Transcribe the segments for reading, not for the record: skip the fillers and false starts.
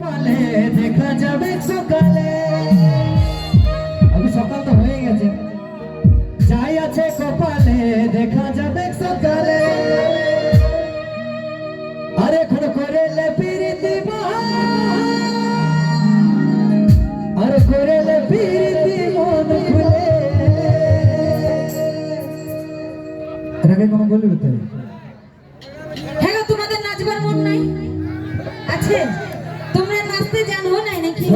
পালে দেখা যাবে সকালে। আমি সকাল তো হয়ে গেছে, যাই আছে কপালে দেখা যাবে সকালে। আরে এখন করেলে প্রীতি আরে করেলে প্রীতি মন খুলে। এটাকে কোনো বলবি তো? হ্যাঁ গো, তোমাদের নাচবার মন নাই আছে? তোমরা নাচতে জানো নাই নাকি?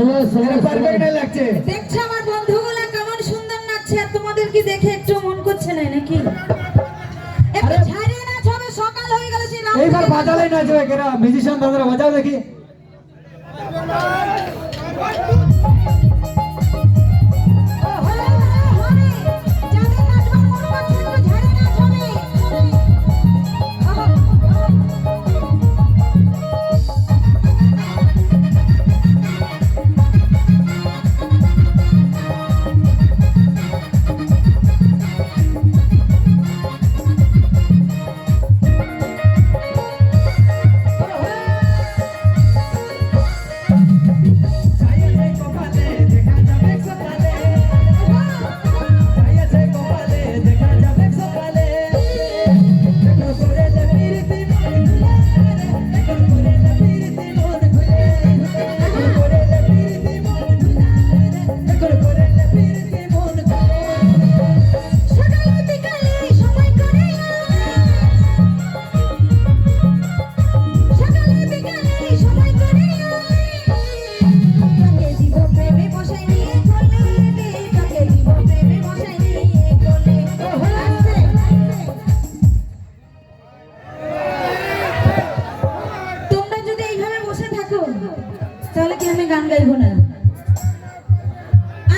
পারফেক্ট লাগছে। দেখছো আমার বন্ধুগুলা কেমন সুন্দর নাচছে, আর তোমাদের কি দেখে একটু মন করছে না নাকি? একটু ছাড়িয়ে নাচ হবে, সকাল হয়ে গেল। সেই রাত এইবার বাজালে নাচবে কেরা? মিউজিশিয়ান দাদারা বাজাও দেখি। তাহলে কি আমি গান গাইবো না?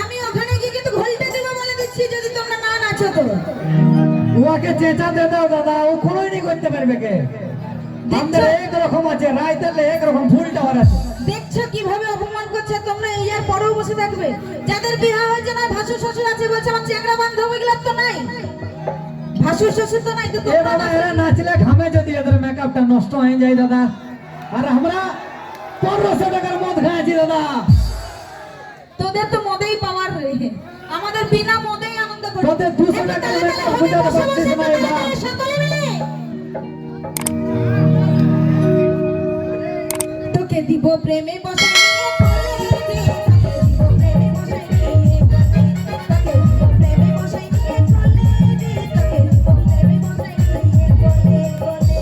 আমি ওখানে গিয়ে কিন্তু ঘোলটা দেবো বলে দিচ্ছি, যদি তোমরা না নাচো তো। ওকে চেঁচা দে দাও দাদা, ও কোনোই নি করতে পারবে কে? আমাদের এক রকম আছে, রাইতালে এক রকম ফুল টাওয়ার আছে। দেখছো কিভাবে অপমান করছে? তোমরা এই আর পরেও বসে থাকবে? যাদের বিয়ে হয়েছে না, ভাসুর শ্বশুর আছে, বলছে আমার চ্যাংড়া বান্ধব, এগুলো তো নাই। ভাসুর শ্বশুর তো নাই তো এ বাবা, এরা নাচলে ঘামে, যদি এদের মেকআপটা নষ্ট হয়ে যায় দাদা। আর আমরা 1500 টাকার মদ খাইছি দাদা। তোদের তো মদেই পাওয়ার রে, আমাদের বিনা মদেই আনন্দ করি। তোদের 200 টাকার মেকআপ বুঝাতে পারছিস না এবার। সকলে মিলে তোকে দিব প্রেমে বসাই নিয়ে কোলে, তোকে দিব প্রেমে বসাই নিয়ে কোলে, তোকে দিব প্রেমে বসাই নিয়ে কোলে, তোকে দিব প্রেমে বসাই নিয়ে কোলে কোলে।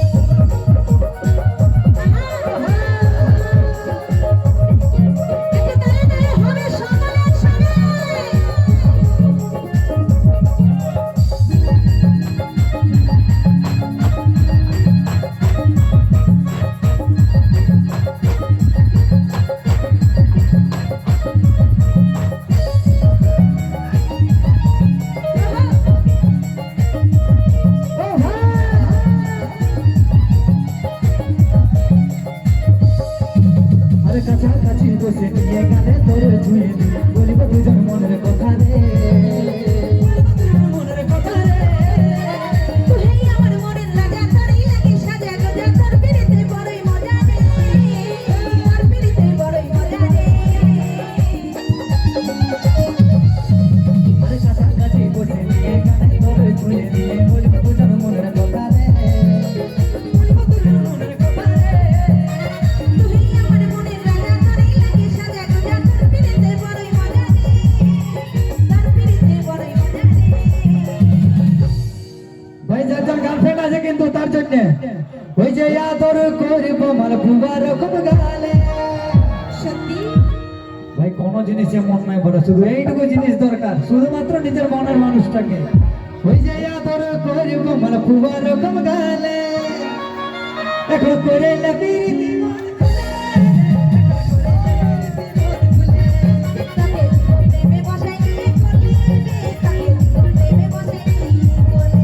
কাছাকাছি বসে নিয়ে গানে তোর ছুঁয়ে দিয়ে বলিব দুজন মনের কথা রে, মনের কথা রে। তুই আমার মনের রাজা, তোরই লাগি সাজা গজা, তোর পিরিতে বড়ই মজা রে, তোর পিরিতে বড়ই মজা রে। আরে কাছাকাছি বসে নিয়ে গানে তোর ছুঁয়ে দিয়ে বলিব দুজন মনের কথা রে, বলিব দুজন মনের কথা রে। তুই আমার মনের রাজা, তোরই লাগি সাজা গজা, তোর পিরিতে বড়ই মজা রে, তোর পিরিতে বড়ই মজা রে। ভাই যার যার গার্লফ্রেন্ড আছে কিন্তু তার জন্য ওই যে আদর করব মাল বুবা রকম গালে। সত্যি ভাই কোন জিনিসে মন নাই ভরা, শুধু এইটুকু জিনিস দরকার, শুধুমাত্র নিজের মনের মানুষটাকে। ওই যে আদর করব মাল বুবা রকম গালে, এখন করে লেবি তাকে দিব প্রেমে বসাই নিয়ে কোলে, তাকে দিব প্রেমে বসাই নিয়ে কোলে।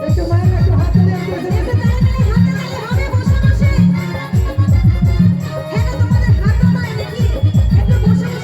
একটু মায়ের একটু হাত দিয়ে একটু তালে তালে হাতে তালে হবে বসে বসে। হ্যাঁ, তোমাদের হাতও নাই নাকি? একটু বসে বসে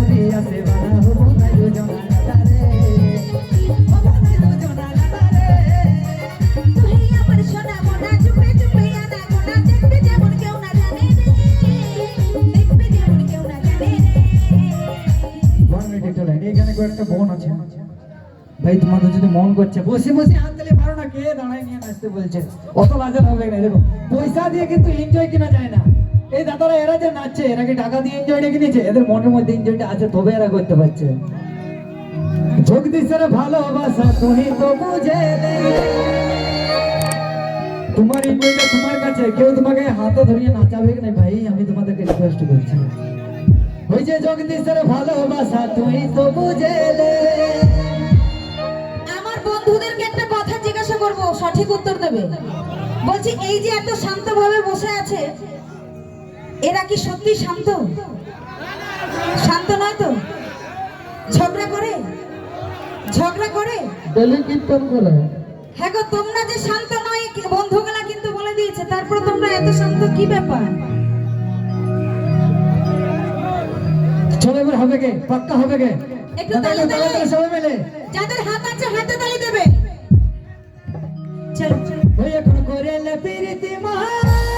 শাশুড়ি আছে বাধা হবো না দুজনা গাদারে হবো না দুজনা গাদারে তুই আমার সোনা মোনা চুপে চুপে আনা গোনা দেখবে যেমন কেউ না জানে রে দেখবে যেমন কেউ না জানে রে 1 মিনিট একটু লাইন এখানে কয়েকটা বোন আছে ভাই তোমাদের যদি মন করছে বসে বসে হাত তালি মারো না কে দাঁড়ায় নিয়ে নাচতে বলছে অত লাজার হবে না দেখো পয়সা দিয়ে কিন্তু এনজয় কিনা যায় না এই দাদারা এরা যে নাচছে এরা কি টাকা দিয়ে এনজয়টা কিনেছে এদের মনের মধ্যে এনজয়টা আছে তবে এরা করতে পারছে জগদীশের ভালোবাসা তুমি তো বুঝে নে তোমার এনজয়টা তোমার কাছে কেউ তোমাকে হাতে ধরিয়ে নাচাবে না ভাই আমি তোমাদেরকে রিকোয়েস্ট করছি ওই যে জগদীশের ভালোবাসা তুমি তো বুঝে নে আমার বন্ধুদেরকে একটা কথা জিজ্ঞাসা করব সঠিক উত্তর দেবে বলছি এই যে এত শান্তভাবে বসে আছে এরা কি সত্যি শান্ত শান্ত নয় তো ঝগড়া করে ঝগড়া করে ডেলি কীর্তন করে হ্যাঁ গো তোমরা যে শান্ত নয় বন্ধুগুলা কিন্তু বলে দিয়েছে তারপর তোমরা এত শান্ত কি ব্যাপার চলো এবার হবে কে পাক্কা হবে কে একটু তালি তাহলে তালি সবাই মিলে যাদের হাত আছে হাতে তালি দেবে চলো চলো ওই এখন করে লে প্রীতি মহা